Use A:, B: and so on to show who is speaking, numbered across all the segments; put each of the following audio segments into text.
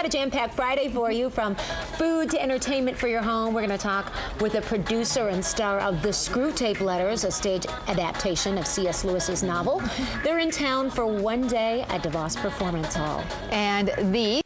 A: got a jam-packed Friday for you, from food to entertainment for your home. We're going to talk with the producer and star of the Screwtape Letters, a stage adaptation of C.S. Lewis's novel. They're in town for one day at DeVos Performance Hall.
B: And the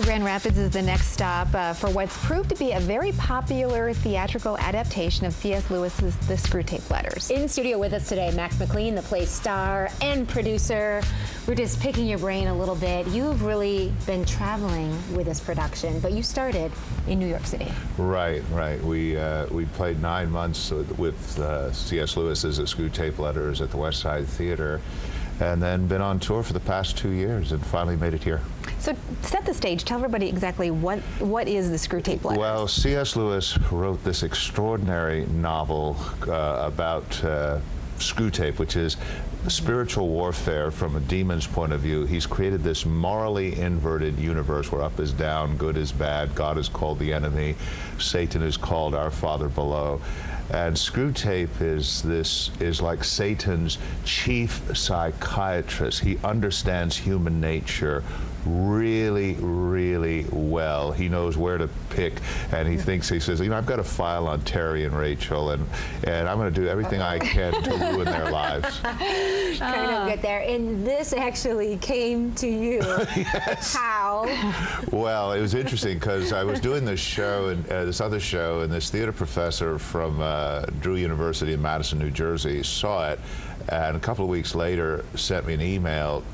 B: Grand Rapids is the next stop for what's proved to be a very popular theatrical adaptation of C.S. Lewis's The Screwtape Letters.
A: In studio with us today, McLean, the play's star and producer. We're just picking your brain a little bit. You've really been traveling with this production, but you started in New York City.
C: Right. We played 9 months with C.S. Lewis's The Screwtape Letters at the West Side Theater, and then been on tour for the past 2 years and finally made it here.
B: So set the stage. Tell everybody exactly what is the Screwtape Letters.
C: Well, C.S. Lewis wrote this extraordinary novel about Screwtape, which is spiritual warfare from a demon's point of view. He's created this morally inverted universe where up is down, good is bad, God is called the enemy, Satan is called our Father below. And Screwtape is like Satan's chief psychiatrist. He understands human nature really, really well. He knows where to pick, and he says, you know, I've got a file on Terry and Rachel, and I'm going to do everything I can to ruin their lives.
A: Kind of get there. And this actually came to you.
C: Yes.
A: How?
C: Well, it was interesting because I was doing this show, and this other show, and this theater professor from Drew University in Madison, New Jersey, saw it, and a couple of weeks later sent me an email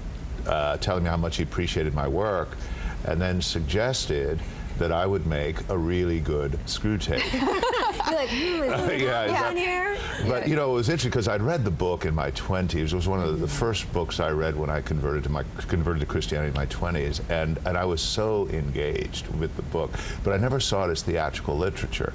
C: telling me how much he appreciated my work, and then suggested that I would make a really good Screwtape.
A: You're like,
C: yeah,
A: here?
C: But you know, it was interesting because I'd read the book in my 20s. It was one of the first books I read when I converted to Christianity in my 20s, and I was so engaged with the book. But I never saw it as theatrical literature.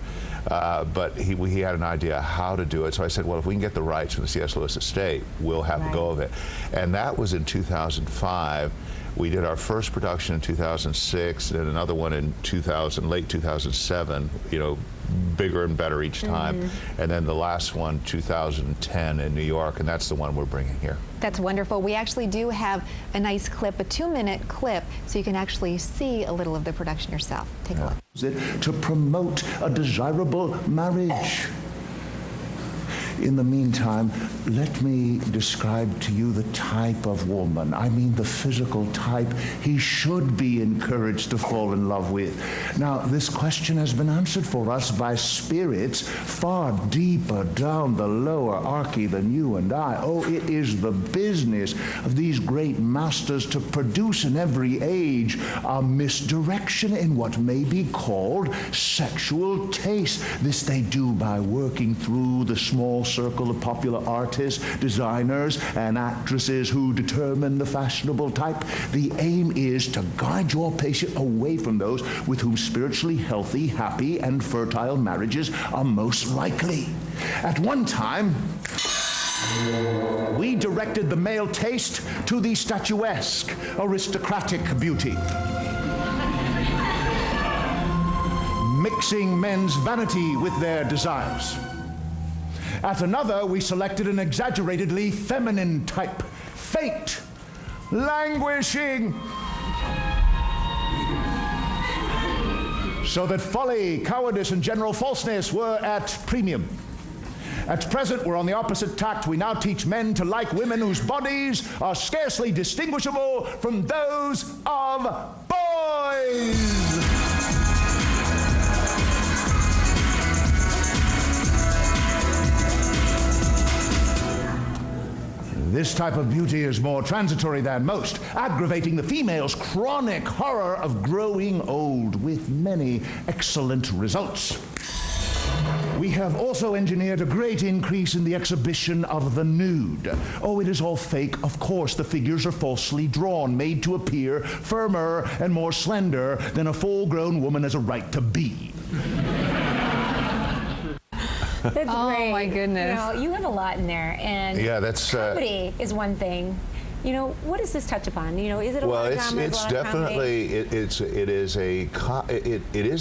C: But he had an idea how to do it. So I said, well, if we can get the rights from the C.S. Lewis estate, we'll have a go of it. And that was in 2005. We did our first production in 2006, and another one in late 2007, you know, bigger and better each time. And then the last one, 2010 in New York, and that's the one we're bringing here.
B: That's wonderful. We actually do have a nice clip, a 2-minute clip, so you can actually see a little of the production yourself. Take a look.
D: To promote a desirable marriage. In the meantime, let me describe to you the type of woman, I mean the physical type, he should be encouraged to fall in love with. Now, this question has been answered for us by spirits far deeper down the lower archy than you and I. Oh, it is the business of these great masters to produce in every age a misdirection in what may be called sexual taste. This they do by working through the small circle of popular artists, designers, and actresses who determine the fashionable type. The aim is to guide your patient away from those with whom spiritually healthy, happy, and fertile marriages are most likely. At one time, we directed the male taste to the statuesque, aristocratic beauty, mixing men's vanity with their desires. At another, we selected an exaggeratedly feminine type, faint, languishing, so that folly, cowardice, and general falseness were at premium. At present, we're on the opposite tact. We now teach men to like women whose bodies are scarcely distinguishable from those of boys. This type of beauty is more transitory than most, aggravating the female's chronic horror of growing old, with many excellent results. We have also engineered a great increase in the exhibition of the nude. Oh, it is all fake. Of course, the figures are falsely drawn, made to appear firmer and more slender than a full-grown woman has a right to be.
A: That's great.
B: Oh my goodness.
A: You know, you have a lot in there, and
C: yeah, that's
A: comedy is one thing, You know, what does this touch upon? You know, is it a
C: Well,
A: lot of drama?
C: it's definitely it is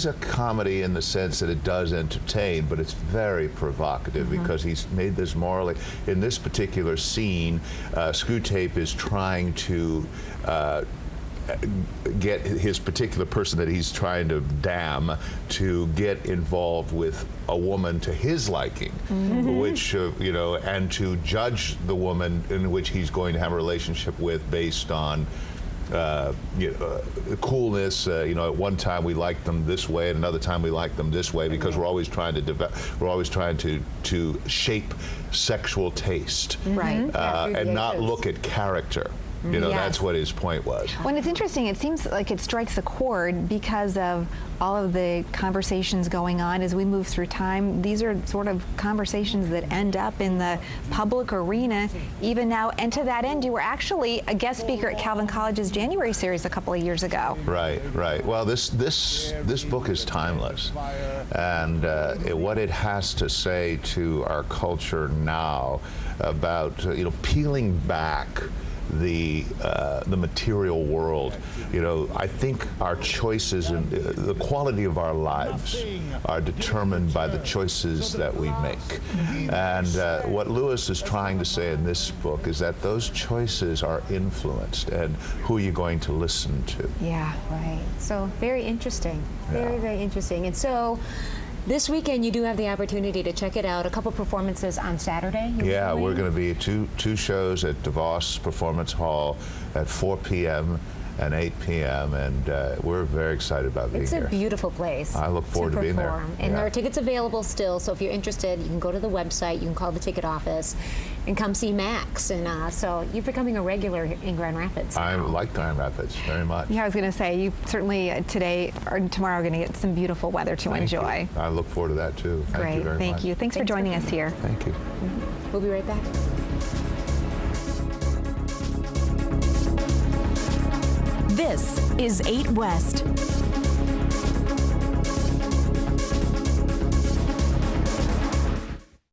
C: a comedy in the sense that it does entertain, but it's very provocative because he's made this morally. In this particular scene, Screwtape is trying to get his particular person that he's trying to damn to get involved with a woman to his liking, which you know, and to judge the woman in which he's going to have a relationship with based on coolness. You know, at one time we liked them this way, and another time we like them this way, because we're always trying to shape sexual taste,
B: Right.
C: and not look at character. You know, that's what his point was.
B: When it's interesting, it seems like it strikes a chord because of all of the conversations going on as we move through time. These are sort of conversations that end up in the public arena even now. And to that end, you were actually a guest speaker at Calvin College's January series a couple of years ago.
C: Right, right. Well, this book is timeless, and what it has to say to our culture now about you know, peeling back the material world. You know, I think our choices and the quality of our lives are determined by the choices that we make. And what Lewis is trying to say in this book is that those choices are influenced, and who are you going to listen to?
B: Yeah.
A: Right. So very interesting. Very, very interesting. And so this weekend, you do have the opportunity to check it out. A couple performances on Saturday.
C: Yeah, we're going to be two shows at DeVos Performance Hall at 4 p.m. and 8 p.m. and we're very excited about being here.
A: It's a beautiful place.
C: I look forward to being there.
A: And there are tickets available still, so if you're interested, you can go to the website, you can call the ticket office, and come see Max. And so you're becoming a regular in Grand Rapids now.
C: I like Grand Rapids very much.
B: Yeah, I was going to say, you certainly today or tomorrow are going to get some beautiful weather to enjoy.
C: I look forward to that too. Thank you very much.
B: Thank you. Thanks for joining us here.
C: Thank you.
A: We'll be right back.
E: This is 8 West.